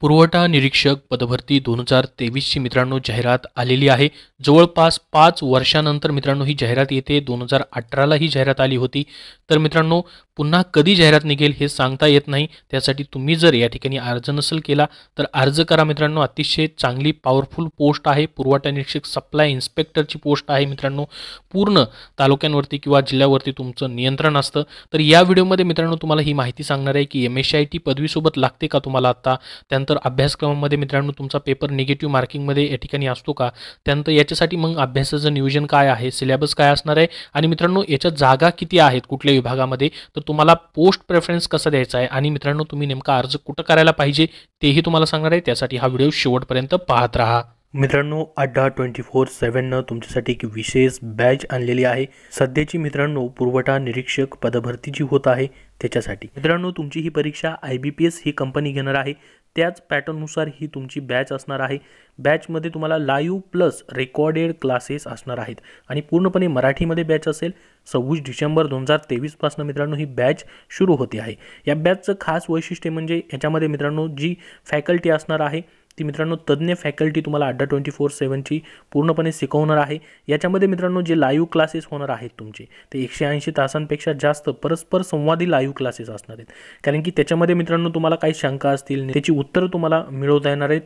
पुरवठा निरीक्षक पदभरती 2023 ची मित्रांनो जाहिरात आलेली आहे। जवळपास 5 वर्षानंतर मित्रांनो ही जाहिरात येते। 2018 ला ही जाहिरात आली होती। तर मित्रांनो पुन्हा कधी जाहिरात निघेल हे सांगता येत नाही। त्यासाठी तुम्ही जर या ठिकाणी अर्ज नसेल केला तर अर्ज करा मित्रांनो। अतिशय चांगली पॉवरफुल पोस्ट आहे। पुरवठा निरीक्षक सप्लाय इन्स्पेक्टरची पोस्ट आहे मित्रांनो। पूर्ण तालुक्यांवरती किंवा जिल्ह्यावरती तुमचं नियंत्रण असतं। तर या व्हिडिओमध्ये मित्रांनो तुम्हाला ही माहिती सांगणार आहे की MSIT पदवीसोबत लागते का तुम्हाला आता, त्यानंतर अभ्यासक्रमामध्ये मित्रांनो तुमचा पेपर निगेटिव्ह मार्किंगमध्ये या ठिकाणी असतो का, त्यानंतर याच्यासाठी मग अभ्यासाचं नियोजन काय आहे, सिलेबस काय असणार आहे आणि मित्रांनो याच्या जागा किती आहेत कुठल्या विभागामध्ये, तर तुम्हाला पोस्ट प्रेफरन्स कसा द्यायचा आहे आणि मित्रांनो तुम्ही नेमका अर्ज कुठं करायला पाहिजे तेही तुम्हाला सांगणार आहे। त्यासाठी हा व्हिडिओ शेवटपर्यंत पाहत राहा। मित्रांनो अड्डा 24/7 तुमच्यासाठी एक विशेष बॅच आणलेली आहे। सध्याची मित्रांनो पुरवठा निरीक्षक पदभरती जी होत आहे त्याच्यासाठी मित्रांनो तुमची ही परीक्षा IBPS ही कंपनी घेणार आहे। त्याच पॅटर्ननुसार ही तुमची बॅच असणार आहे। बॅचमध्ये तुम्हाला लाईव्ह प्लस रेकॉर्डेड क्लासेस असणार आहेत आणि पूर्णपणे मराठीमध्ये बॅच असेल। 26 डिसेंबर 2023 पासून मित्रांनो ही बॅच सुरू होते आहे। या बॅचचं खास वैशिष्ट्य म्हणजे याच्यामध्ये मित्रांनो जी फॅकल्टी असणार आहे ती मित्रांनो तज्ञ फॅकल्टी तुम्हाला अड्डा 24/7 ची पूर्णपणे शिकवणार आहे। याच्यामध्ये मित्रांनो जे लाईव्ह क्लासेस होणार आहेत तुमचे ते 180 तासांपेक्षा जास्त परस्पर संवादी लाईव्ह क्लासेस असणार आहेत। कारण की त्याच्यामध्ये मित्रांनो तुम्हाला काही शंका असतील त्याची उत्तरं तुम्हाला मिळवता येणार आहेत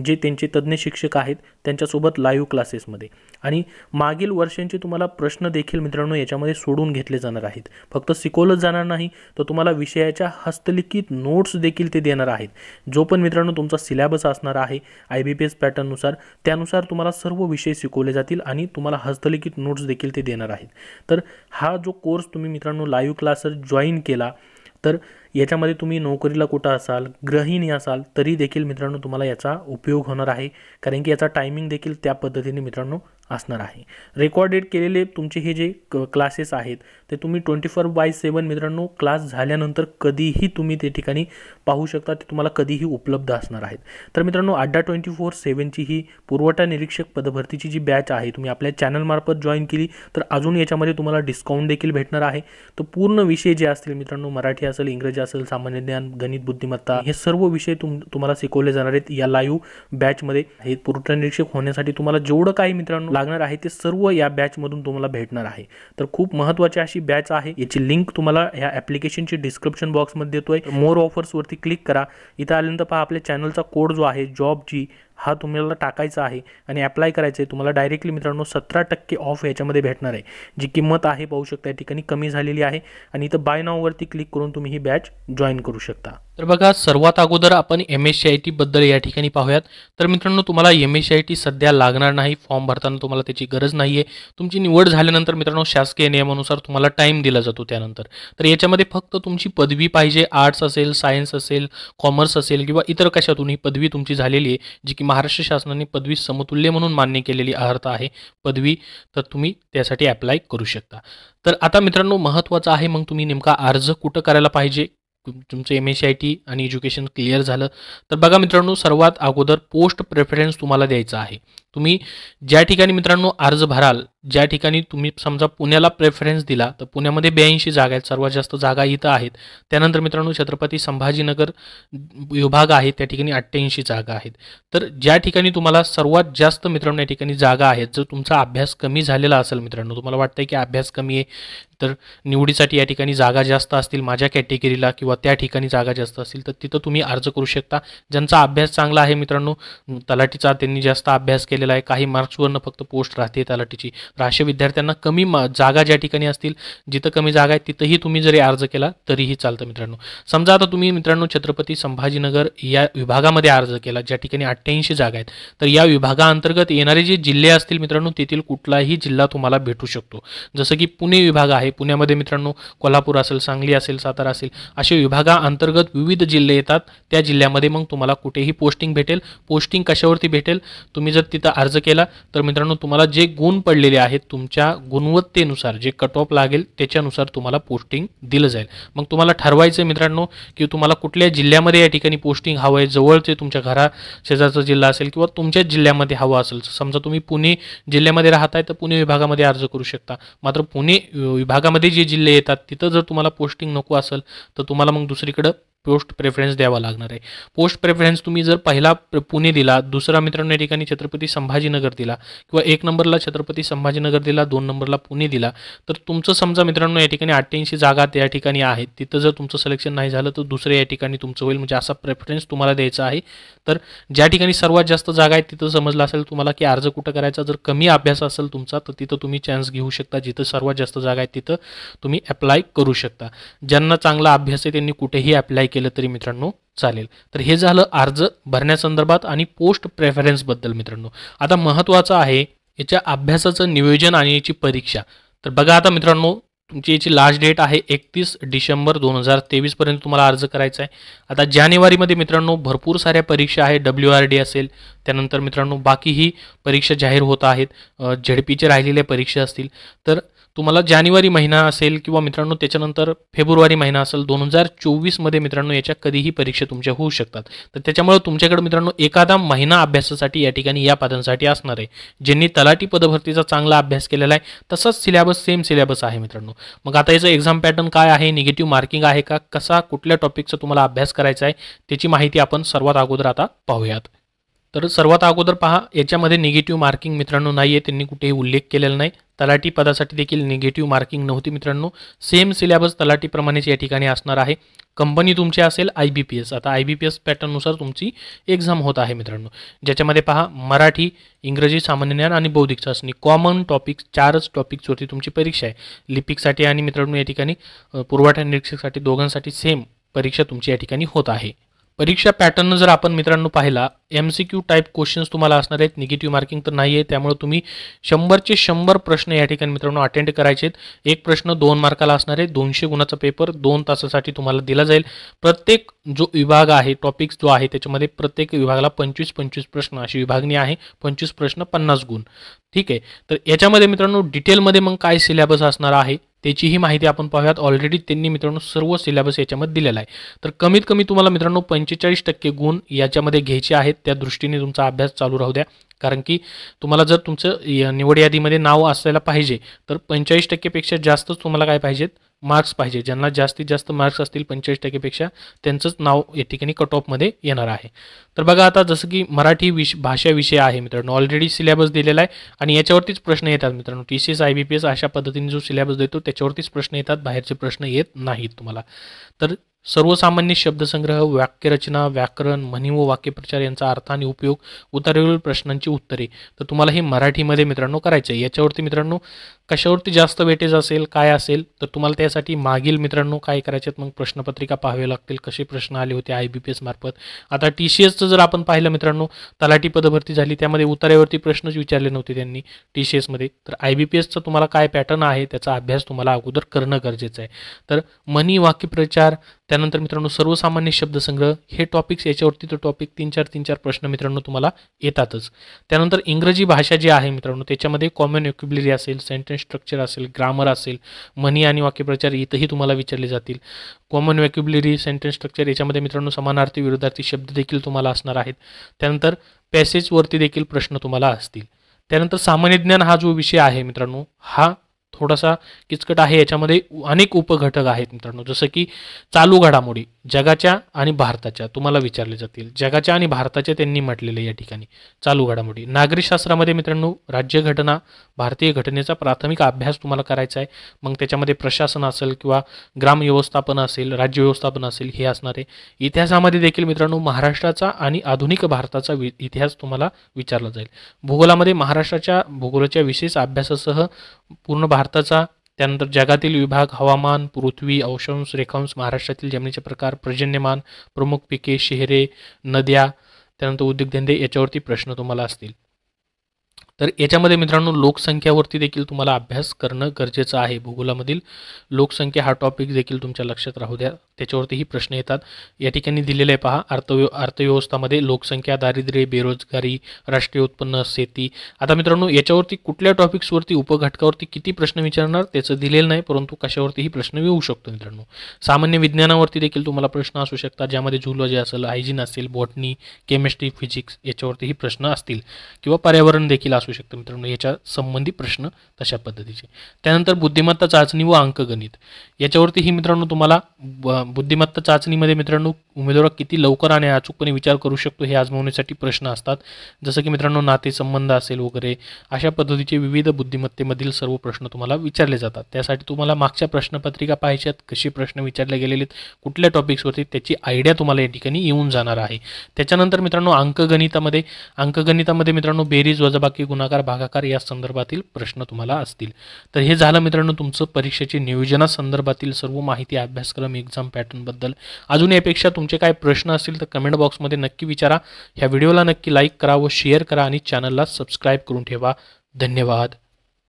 जे त्यांचे तज्ञ शिक्षक आहेत त्यांच्यासोबत लाईव्ह क्लासेसमध्ये। आणि मागील वर्षांचे तुम्हाला प्रश्न देखील मित्रांनो याच्यामध्ये सोडून घेतले जाणार आहेत। फक्त शिकवलं जाणार नाही तर तुम्हाला विषयाच्या हस्तलिखित नोट्स देखील ते देणार आहेत। जो पण मित्रांनो तुमचा सिलेबस असणार आहे IBPS पॅटर्ननुसार त्यानुसार तुम्हाला सर्व विषय शिकवले जातील आणि तुम्हाला हस्तलिखित नोट्स देखील ते देणार आहेत। तर हा जो कोर्स तुम्ही मित्रांनो लाईव्ह क्लासेस जॉईन केला तर याच्यामध्ये तुम्ही नोकरीला कुठं असाल, गृहिणी असाल तरी देखील मित्रांनो तुम्हाला याचा उपयोग होणार आहे। कारण की याचा टायमिंग देखील त्या पद्धतीने मित्रांनो असणार आहे। रेकॉर्डेड केलेले तुमचे हे जे क्लासेस आहेत ते तुम्ही 24/7 मित्रांनो क्लास झाल्यानंतर कधीही तुम्ही ते ठिकाणी पाहू शकता, ते तुम्हाला कधीही उपलब्ध असणार आहेत। तर मित्रांनो अड्डा 24/7 ची ही पुरवठा निरीक्षक पदभरतीची जी बॅच आहे तुम्ही आपल्या चॅनलमार्फत जॉईन केली तर अजून याच्यामध्ये तुम्हाला डिस्काउंट देखील भेटणार आहे। तर पूर्ण विषय जे असतील मित्रांनो मराठी असेल, इंग्रजी असेल, सामान्य ज्ञान, गणित, बुद्धिमत्ता हे सर्व विषय तुम्हाला शिकवले जाणार आहेत या लाईव्ह बॅचमध्ये। हे पुरवठा निरीक्षक होण्यासाठी तुम्हाला जेवढं काही मित्रांनो लागणार आहे ते सर्व या बॅचमधून तुम्हाला भेटणार आहे। तर खूप महत्त्वाची अशी बॅच आहे। याची लिंक तुम्हाला या ॲप्लिकेशनची डिस्क्रिप्शन बॉक्समध्ये देतोय। मोर ऑफर्सवरती क्लिक करा। इथं आल्यानंतर पहा आपल्या चॅनलचा कोड जो आहे JOBG हा तुम्हाला टाकायचा आहे आणि अप्लाय करायचं आहे। तुम्हाला डायरेक्टली मित्रांनो 17% ऑफ याच्यामध्ये भेटणार आहे। जी किंमत आहे पाहू शकता या ठिकाणी कमी झालेली आहे आणि इथं बाय नाव वरती क्लिक करून तुम्ही ही बॅच जॉईन करू शकता। तर बघा सर्वात अगोदर आपण MSIT बद्दल या ठिकाणी पाहूयात। तर मित्रांनो तुम्हाला MSIT सध्या लागणार नाही, फॉर्म भरताना तुम्हाला त्याची गरज नाहीये। तुमची निवड झाल्यानंतर मित्रांनो शासकीय नियमानुसार तुम्हाला टाइम दिला जातो त्यानंतर। तर याच्यामध्ये फक्त तुमची पदवी पाहिजे, आर्ट्स असेल, सायन्स असेल, कॉमर्स असेल किंवा इतर कशातूनही पदवी तुमची झालेली आहे जी की महाराष्ट्र शासनाने पदवी समतुल्य म्हणून मान्य केलेली अर्थ आहे पदवी, तर तुम्ही त्यासाठी अप्लाय करू शकता। तर आता मित्रांनो महत्त्वाचं आहे मग तुम्ही नेमका अर्ज कुठं करायला पाहिजे। तुमचं MSIT आणि एज्युकेशन क्लिअर झालं तर बघा मित्रांनो सर्वात अगोदर पोस्ट प्रेफरन्स तुम्हाला द्यायचा आहे। तुम्ही ज्या ठिकाणी मित्रांनो अर्ज भराल, ज्या ठिकाणी तुम्ही समजा पुण्याला प्रेफरन्स दिला तर पुण्यामध्ये 82 जागा आहेत, सर्वात जास्त जागा इथं आहेत। त्यानंतर मित्रांनो छत्रपती संभाजीनगर विभाग आहे त्या ठिकाणी 88 जागा आहेत। तर ज्या ठिकाणी तुम्हाला सर्वात जास्त मित्रांनो या ठिकाणी जागा आहेत, जर तुमचा अभ्यास कमी झालेला असेल मित्रांनो, तुम्हाला वाटतंय की अभ्यास कमी आहे तर निवडीसाठी या ठिकाणी जागा जास्त असतील माझ्या कॅटेगरीला किंवा त्या ठिकाणी जागा जास्त असतील तर तिथं तुम्ही अर्ज करू शकता। ज्यांचा अभ्यास चांगला आहे मित्रांनो, तलाठीचा त्यांनी जास्त अभ्यास केलेला आहे, काही मार्क्सवरनं फक्त पोस्ट राहते तलाठीची, तर अशा विद्यार्थ्यांना कमी जागा ज्या ठिकाणी असतील जिथं कमी जागा आहे तिथंही तुम्ही जरी अर्ज केला तरीही चालतं मित्रांनो। समजा आता तुम्ही मित्रांनो छत्रपती संभाजीनगर या विभागामध्ये अर्ज केला ज्या ठिकाणी 88 जागा आहेत, तर या विभागाअंतर्गत येणारे जे जिल्हे असतील मित्रांनो तेथील कुठलाही जिल्हा तुम्हाला भेटू शकतो। जसं की पुणे विभाग आहे, पुण्यामध्ये मित्रांनो कोल्हापूर असेल, सांगली असेल, सातारा असेल, असे विभागाअंतर्गत विविध जिल्हे येतात। त्या जिल्ह्यामध्ये मग तुम्हाला कुठेही पोस्टिंग भेटेल। पोस्टिंग कशावरती भेटेल, तुम्ही जर तिथं अर्ज केला तर मित्रांनो तुम्हाला जे गुण पडलेले आहेत तुमच्या गुणवत्तेनुसार जे कट ऑफ लागेल त्याच्यानुसार तुम्हाला पोस्टिंग दिलं जाईल। मग तुम्हाला ठरवायचं मित्रांनो की तुम्हाला कुठल्या जिल्ह्यामध्ये या ठिकाणी पोस्टिंग हवं आहे, जवळचे तुमच्या घरा शेजारचा जिल्हा असेल किंवा तुमच्याच जिल्ह्यामध्ये हवं असेल। समजा तुम्ही पुणे जिल्ह्यामध्ये राहताय तर पुणे विभागामध्ये अर्ज करू शकता। मात्र पुणे विभागामध्ये जे जिल्हे येतात तिथं जर तुम्हाला पोस्टिंग नको असेल तर तुम्हाला मग दुसरीकडे पोस्ट प्रेफरन्स द्यावा लागणार आहे. पोस्ट प्रेफरन्स तुम्ही जर पहिला पुणे दिला, दुसरा मित्रांनो या ठिकाणी छत्रपती संभाजीनगर दिला किंवा 1 नंबरला छत्रपती संभाजीनगर दिला, 2 नंबरला पुणे दिला, तर तुमचं समजा मित्रांनो या ठिकाणी 88 जागा त्या ठिकाणी आहेत, तिथं जर तुमचं सिलेक्शन नाही झालं तर दुसऱ्या या ठिकाणी तुमचं होईल. म्हणजे असा प्रेफरन्स तुम्हाला द्यायचा आहे. तर ज्या ठिकाणी सर्वात जास्त जागा आहेत तिथं समजलं असेल तुम्हाला की अर्ज कुठं करायचा. जर कमी अभ्यास असेल तुमचा तर तिथं तुम्ही चान्स घेऊ शकता. जिथं सर्वात जास्त जागा आहेत तिथं तुम्ही अप्लाय करू शकता. ज्यांना चांगला अभ्यास आहे त्यांनी कुठेही अप्लाय केलं तरी मित्रांनो चालेल. तर हे झालं अर्ज भरण्यासंदर्भात आणि पोस्ट प्रेफरन्सबद्दल मित्रांनो. आता महत्त्वाचं आहे याच्या अभ्यासाचं नियोजन आणि याची परीक्षा. तर बघा आता मित्रांनो, तुमची याची लास्ट डेट आहे 31 डिसेंबर 2023 पर्यंत तुम्हाला अर्ज करायचा आहे. आता जानेवारीमध्ये मित्रांनो भरपूर साऱ्या परीक्षा आहेत. WRD असेल, त्यानंतर मित्रांनो बाकीही परीक्षा जाहीर होत आहेत. ZP चे राहिलेल्या परीक्षा असतील. तर तुम्हाला जानेवारी महिना असेल किंवा मित्रांनो त्याच्यानंतर फेब्रुवारी महिना असेल 2024 मध्ये मित्रांनो याच्या कधीही परीक्षा तुमच्या होऊ शकतात. तर त्याच्यामुळे तुमच्याकडे मित्रांनो एखादा महिना अभ्यासासाठी या ठिकाणी या पदांसाठी असणार आहे. ज्यांनी तलाठी पदभरतीचा चांगला अभ्यास केलेला आहे तसाच सिलेबस सेम सिलेबस आहे मित्रांनो. मग आता याचं एक्झाम पॅटर्न काय आहे, निगेटिव्ह मार्किंग आहे का, कसा कुठल्या टॉपिकचा तुम्हाला अभ्यास करायचा आहे त्याची माहिती आपण सर्वात अगोदर आता पाहूयात. तर सर्वात अगोदर पहा, याच्यामध्ये निगेटिव्ह मार्किंग मित्रांनो नाही आहे, त्यांनी कुठेही उल्लेख केलेला नाही. तलाठी पदासाठी देखील निगेटिव्ह मार्किंग नव्हती मित्रांनो. सेम सिलेबस तलाठीप्रमाणेच या ठिकाणी असणार आहे. कंपनी तुमची असेल IBPS. आता IBPS पॅटर्ननुसार तुमची एक्झाम होत आहे मित्रांनो, ज्याच्यामध्ये पहा मराठी, इंग्रजी, सामान्य ज्ञान आणि बौद्धिक चाचणी कॉमन टॉपिक्स 4च टॉपिक्सवरती तुमची परीक्षा आहे. लिपिकसाठी आणि मित्रांनो या ठिकाणी पुरवठा निरीक्षकसाठी दोघांसाठी सेम परीक्षा तुमची या ठिकाणी होत आहे. परीक्षा पॅटर्न जर आपण मित्रांनो पाहिला, MCQ टाईप क्वेश्चन्स तुम्हाला असणार आहेत. निगेटिव्ह मार्किंग तर नाही आहे, त्यामुळे तुम्ही 100चे 100 प्रश्न या ठिकाणी मित्रांनो अटेंड करायचे आहेत. एक प्रश्न 2 मार्काला असणार आहे. 200 गुणाचा पेपर 2 तासासाठी तुम्हाला दिला जाईल. प्रत्येक जो विभाग आहे, टॉपिक्स जो आहे त्याच्यामध्ये प्रत्येक विभागाला 25-25 प्रश्न अशी विभागणी आहे. 25 प्रश्न 50 गुण. ठीक आहे. तर याच्यामध्ये मित्रांनो डिटेलमध्ये मग काय सिलेबस असणार आहे त्याचीही माहिती आपण पाहूयात. ऑलरेडी त्यांनी मित्रांनो सर्व सिलेबस याच्यामध्ये दिलेला आहे. तर कमीत कमी तुम्हाला मित्रांनो 45% गुण याच्यामध्ये घ्यायचे आहेत. त्या दृष्टीने तुमचा अभ्यास चालू राहू द्या. कारण की तुम्हाला जर तुमचं निवड यादीमध्ये नाव असायला पाहिजे तर 45% पेक्षा जास्तच तुम्हाला काय पाहिजेत, मार्क्स पाहिजे. ज्यांना जास्तीत जास्त मार्क्स असतील 45% पेक्षा त्यांचंच नाव या ठिकाणी कट ऑफमध्ये येणार आहे. तर बघा आता जसं की मराठी भाषा विषय आहे मित्रांनो, ऑलरेडी सिलेबस दिलेला आहे आणि याच्यावरतीच प्रश्न येतात मित्रांनो. TCS IBPS अशा पद्धतीने जो सिलेबस देतो त्याच्यावरतीच प्रश्न येतात, बाहेरचे प्रश्न येत नाहीत तुम्हाला. तर सर्वसामान्य शब्दसंग्रह, वाक्यरचना, व्याकरण, म्हणी व वाक्यप्रचार यांचा अर्थ आणि उपयोग, उतारवरील प्रश्नांची उत्तरे. तर तुम्हाला हे मराठीमध्ये मित्रांनो करायचं आहे. याच्यावरती मित्रांनो कशावरती जास्त वेटेज असेल, काय असेल, तर तुम्हाला त्यासाठी मागील मित्रांनो काय करायचे, मग प्रश्नपत्रिका पाहावे लागतील, कसे प्रश्न आले होते IBPS मार्फत. आता TCSचं जर आपण पाहिलं मित्रांनो, तलाठी पदभरती झाली त्यामध्ये उतार्यावरती प्रश्नच विचारले नव्हते त्यांनी TCSमध्ये. तर IBPSचं तुम्हाला काय पॅटर्न आहे त्याचा अभ्यास तुम्हाला अगोदर करणं गरजेचं आहे. तर म्हणी, वाक्यप्रचार, त्यानंतर मित्रांनो सर्वसामान्य शब्दसंग्रह हे टॉपिक्स, याच्यावरती तर टॉपिक 3-4 प्रश्न मित्रांनो तुम्हाला येतातच. त्यानंतर इंग्रजी भाषा जी आहे मित्रांनो त्याच्यामध्ये कॉमन व्होकॅब्युलरी असेल, सेंटेन्स स्ट्रक्चर असेल, ग्रामर असेल, म्हणी आणि वाक्यप्रचार इथंही तुम्हाला विचारले जातील. कॉमन व्होकॅब्युलरी, सेंटेन्स स्ट्रक्चर याच्यामध्ये मित्रांनो समानार्थी, विरुद्धार्थी शब्द देखील तुम्हाला असणार आहेत. त्यानंतर पॅसेजवरती देखील प्रश्न तुम्हाला असतील. त्यानंतर सामान्य ज्ञान हा जो विषय आहे मित्रांनो हा थोडासा किचकट आहे. याच्यामध्ये अनेक उपघटक आहेत मित्रांनो, जसं की चालू घडामोडी जगाच्या आणि भारताच्या तुम्हाला विचारले जातील. जगाच्या आणि भारताच्या त्यांनी म्हटलेले या ठिकाणी चालू घडामोडी. नागरिकशास्त्रामध्ये मित्रांनो राज्यघटना, भारतीय घटनेचा प्राथमिक अभ्यास तुम्हाला करायचा आहे. मग त्याच्यामध्ये प्रशासन असेल किंवा ग्राम व्यवस्थापन असेल, राज्य व्यवस्थापन असेल हे असणार आहे. इतिहासामध्ये देखील मित्रांनो महाराष्ट्राचा आणि आधुनिक भारताचा इतिहास तुम्हाला विचारला जाईल. भूगोलामध्ये महाराष्ट्राच्या भूगोलाच्या विशेष अभ्यासासह पूर्ण भारताचा, त्यानंतर जगातील विभाग, हवामान, पृथ्वी, अक्षांश, रेखांश, महाराष्ट्रातील जमिनीचे प्रकार, पर्जन्यमान, प्रमुख पिके, शहरे, नद्या, त्यानंतर उद्योगधंदे याच्यावरती प्रश्न तुम्हाला असतील. तर याच्यामध्ये मित्रांनो लोकसंख्यावरती देखील तुम्हाला अभ्यास करणं गरजेचं आहे. भूगोलामधील लोकसंख्या हा टॉपिक देखील तुमच्या लक्षात राहू द्या, त्याच्यावरतीही प्रश्न येतात. या ठिकाणी दिलेलं आहे पहा, अर्थव्यवस्थामध्ये लोकसंख्या, दारिद्र्य, बेरोजगारी, राष्ट्रीय उत्पन्न, शेती. आता मित्रांनो याच्यावरती कुठल्या टॉपिक्सवरती, उपघटकावरती किती प्रश्न विचारणार त्याचं दिलेलं नाही, परंतु कशावरतीही प्रश्न येऊ शकतो मित्रांनो. सामान्य विज्ञानावरती देखील तुम्हाला प्रश्न असू शकतात, ज्यामध्ये झुलॉजी असेल, हायजीन असेल, बॉटनी, केमिस्ट्री, फिजिक्स याच्यावरतीही प्रश्न असतील किंवा पर्यावरण देखील असू असू शकतं मित्रांनो, याच्या संबंधी प्रश्न तशा पद्धतीचे. त्यानंतर बुद्धिमत्ता चाचणी व अंकगणित याच्यावरतीही मित्रांनो तुम्हाला बुद्धिमत्ता चाचणीमध्ये मित्रांनो उमेदवार किती लवकर आणि अचूकपणे विचार करू शकतो हे आजमावण्यासाठी प्रश्न असतात. जसं की मित्रांनो नातेसंबंध असेल वगैरे अशा पद्धतीचे विविध बुद्धिमत्तेमधील सर्व प्रश्न तुम्हाला विचारले जातात. त्यासाठी तुम्हाला मागच्या प्रश्नपत्रिका पाहायच्यात, कसे प्रश्न विचारले गेलेले आहेत, कुठल्या टॉपिक्सवरती, त्याची आयडिया तुम्हाला या ठिकाणी येऊन जाणार आहे. त्याच्यानंतर मित्रांनो अंकगणितामध्ये मित्रांनो बेरीज, वजाबाकी, गुणाकार, भागाकार या संदर्भातील प्रश्न तुम्हाला असतील. तर हे झालं मित्रांनो तुमचं परीक्षेची नियोजनासंदर्भातील सर्व माहिती, अभ्यासक्रम, एक्झाम पॅटर्नबद्दल. अजून यापेक्षा तुमचे काय प्रश्न असतील तर कमेंट बॉक्समध्ये नक्की विचारा. ह्या व्हिडिओला नक्की लाईक करा व शेअर करा आणि चॅनलला सबस्क्राईब करून ठेवा. धन्यवाद.